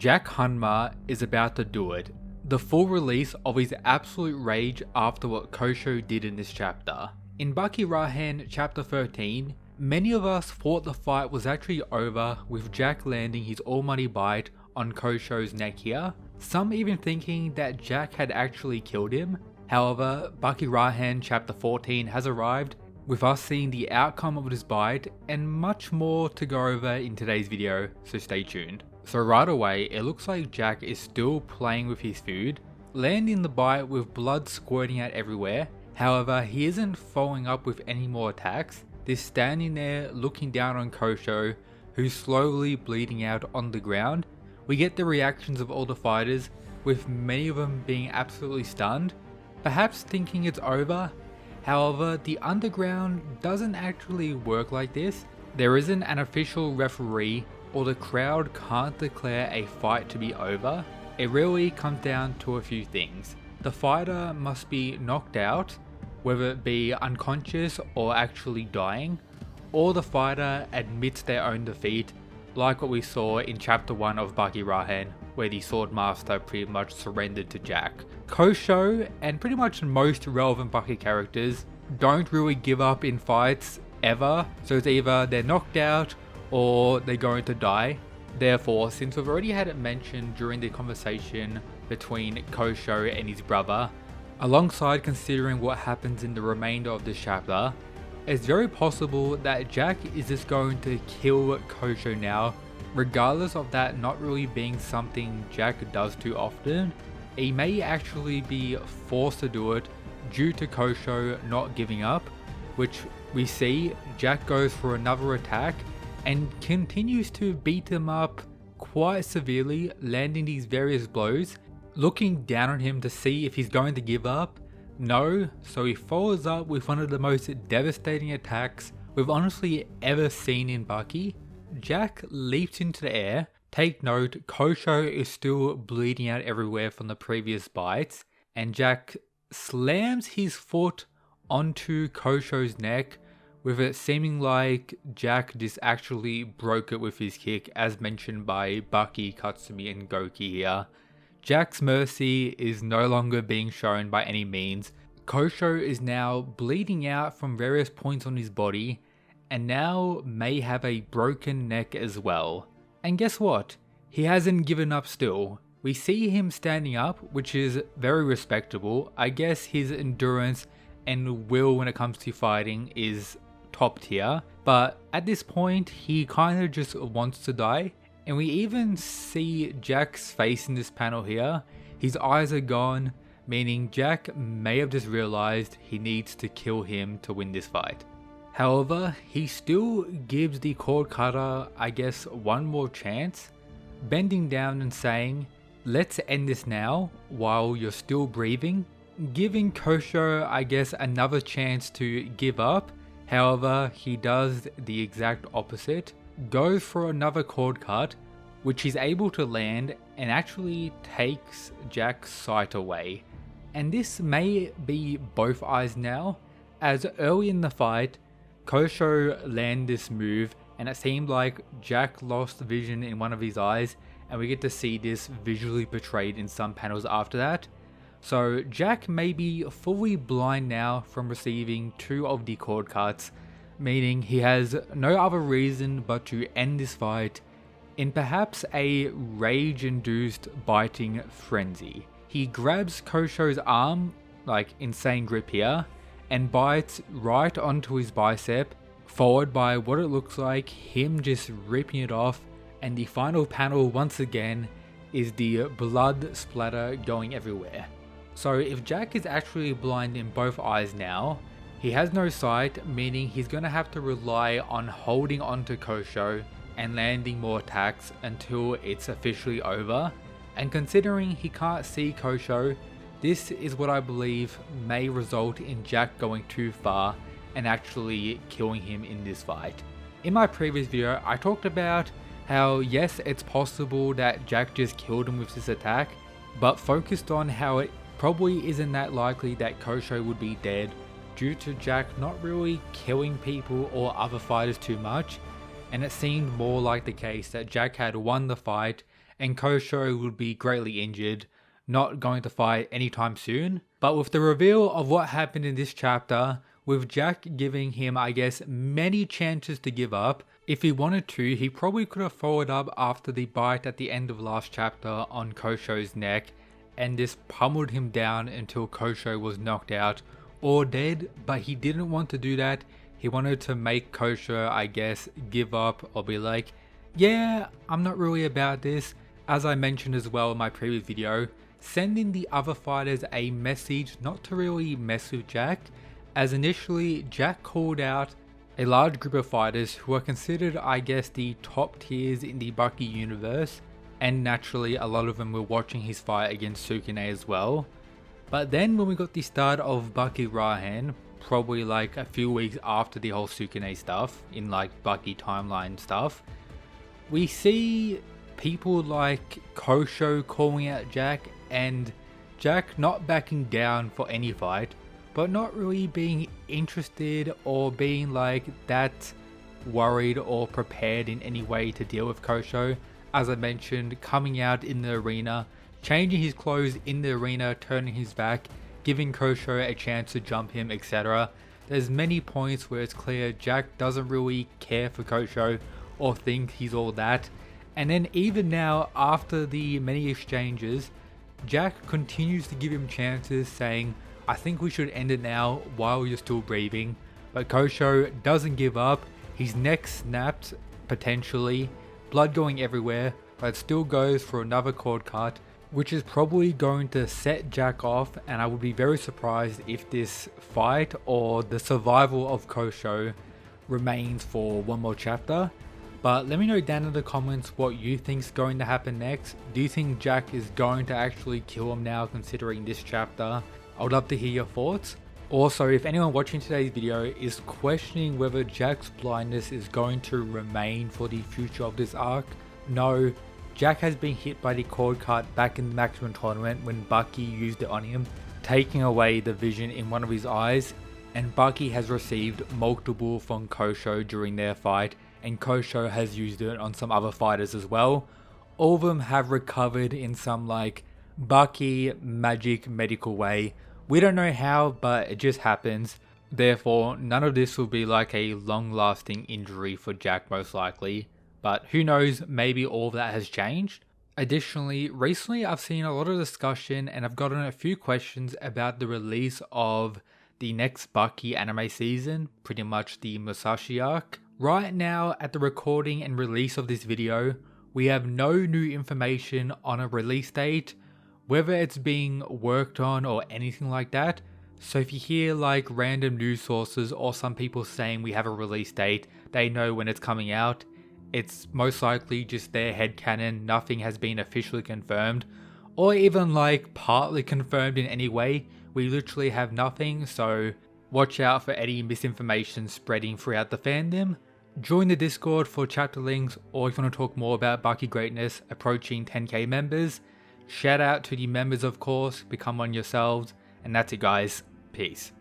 Jack Hanma is about to do it. The full release of his absolute rage after what Kosho did in this chapter. In Baki Rahen chapter 13, many of us thought the fight was actually over with Jack landing his almighty bite on Kosho's neck here, some even thinking that Jack had actually killed him. However, Baki Rahen chapter 14 has arrived, with us seeing the outcome of this bite and much more to go over in today's video, so stay tuned. So right away, it looks like Jack is still playing with his food, landing the bite with blood squirting out everywhere. However, he isn't following up with any more attacks, just standing there looking down on Kosho, who's slowly bleeding out on the ground. We get the reactions of all the fighters, with many of them being absolutely stunned, perhaps thinking it's over. However, the underground doesn't actually work like this. There isn't an official referee, or the crowd can't declare a fight to be over. It really comes down to a few things. The fighter must be knocked out, whether it be unconscious or actually dying, or the fighter admits their own defeat, like what we saw in chapter 1 of Baki Rahen, where the Swordmaster pretty much surrendered to Jack. Kosho, and pretty much most relevant Baki characters, don't really give up in fights, ever, so it's either they're knocked out, or they're going to die. Therefore, since we've already had it mentioned during the conversation between Kosho and his brother, alongside considering what happens in the remainder of this chapter, it's very possible that Jack is just going to kill Kosho now, regardless of that not really being something Jack does too often. He may actually be forced to do it due to Kosho not giving up, which we see Jack goes for another attack and continues to beat him up quite severely, landing these various blows, looking down on him to see if he's going to give up. No, so he follows up with one of the most devastating attacks we've honestly ever seen in Baki. Jack leaps into the air. Take note, Kosho is still bleeding out everywhere from the previous bites, and Jack slams his foot onto Kosho's neck, with it seeming like Jack just actually broke it with his kick, as mentioned by Baki, Katsumi and Goki here. Jack's mercy is no longer being shown by any means. Kosho is now bleeding out from various points on his body, and now may have a broken neck as well. And guess what? He hasn't given up still. We see him standing up, which is very respectable. I guess his endurance and will when it comes to fighting is top tier, but at this point he kind of just wants to die. And we even see Jack's face in this panel here. His eyes are gone, meaning Jack may have just realized he needs to kill him to win this fight. However, he still gives the cord cutter, I guess, one more chance, bending down and saying, "Let's end this now while you're still breathing," giving Kosho, I guess, another chance to give up. However, he does the exact opposite, goes for another cord cut, which he's able to land and actually takes Jack's sight away. And this may be both eyes now, as early in the fight, Kosho landed this move and it seemed like Jack lost vision in one of his eyes, and we get to see this visually portrayed in some panels after that. So Jack may be fully blind now from receiving 2 of the cord cuts, meaning he has no other reason but to end this fight in perhaps a rage-induced biting frenzy. He grabs Kosho's arm, like insane grip here, and bites right onto his bicep, followed by what it looks like him just ripping it off, and the final panel once again is the blood splatter going everywhere. So if Jack is actually blind in both eyes now, he has no sight, meaning he's going to have to rely on holding onto Kosho and landing more attacks until it's officially over. And considering he can't see Kosho, this is what I believe may result in Jack going too far and actually killing him in this fight. In my previous video, I talked about how yes, it's possible that Jack just killed him with this attack, but focused on how it probably isn't that likely that Kosho would be dead due to Jack not really killing people or other fighters too much, and it seemed more like the case that Jack had won the fight and Kosho would be greatly injured, not going to fight anytime soon. But with the reveal of what happened in this chapter, with Jack giving him, I guess, many chances to give up, if he wanted to, he probably could have followed up after the bite at the end of last chapter on Kosho's neck and just pummeled him down until Kosho was knocked out or dead, but he didn't want to do that. He wanted to make Kosho, I guess, give up or be like, yeah, I'm not really about this. As I mentioned as well in my previous video, sending the other fighters a message not to really mess with Jack, as initially Jack called out a large group of fighters who are considered, I guess, the top tiers in the Baki universe, and naturally a lot of them were watching his fight against Sukune as well. But then when we got the start of Baki Rahen, probably like a few weeks after the whole Sukune stuff, in like Baki timeline stuff, we see people like Kosho calling out Jack, and Jack not backing down for any fight, but not really being interested or being like that worried or prepared in any way to deal with Kosho. As I mentioned, coming out in the arena, changing his clothes in the arena, turning his back, giving Kosho a chance to jump him, etc. There's many points where it's clear Jack doesn't really care for Kosho or think he's all that. And then even now, after the many exchanges, Jack continues to give him chances, saying, I think we should end it now while you're still breathing. But Kosho doesn't give up. His neck snapped, potentially, blood going everywhere, but it still goes for another cord cut, which is probably going to set Jack off, and I would be very surprised if this fight or the survival of Kosho remains for one more chapter. But let me know down in the comments what you think is going to happen next. Do you think Jack is going to actually kill him now, considering this chapter? I would love to hear your thoughts. Also, if anyone watching today's video is questioning whether Jack's blindness is going to remain for the future of this arc, no. Jack has been hit by the cord cut back in the maximum tournament when Baki used it on him, taking away the vision in one of his eyes, and Baki has received multiple from Kosho during their fight, and Kosho has used it on some other fighters as well. All of them have recovered in some like Baki magic medical way. We don't know how, but it just happens. Therefore, none of this will be like a long-lasting injury for Jack most likely. But who knows, maybe all of that has changed. Additionally, recently I've seen a lot of discussion and I've gotten a few questions about the release of the next Baki anime season, pretty much the Musashi arc. Right now, at the recording and release of this video, we have no new information on a release date, whether it's being worked on or anything like that. So if you hear like random news sources or some people saying we have a release date, they know when it's coming out. It's most likely just their headcanon, nothing has been officially confirmed, or even like partly confirmed in any way. We literally have nothing, so watch out for any misinformation spreading throughout the fandom. Join the Discord for chapter links, or if you want to talk more about Baki greatness approaching 10k members. Shout out to the members, of course, become one yourselves, and that's it guys, peace.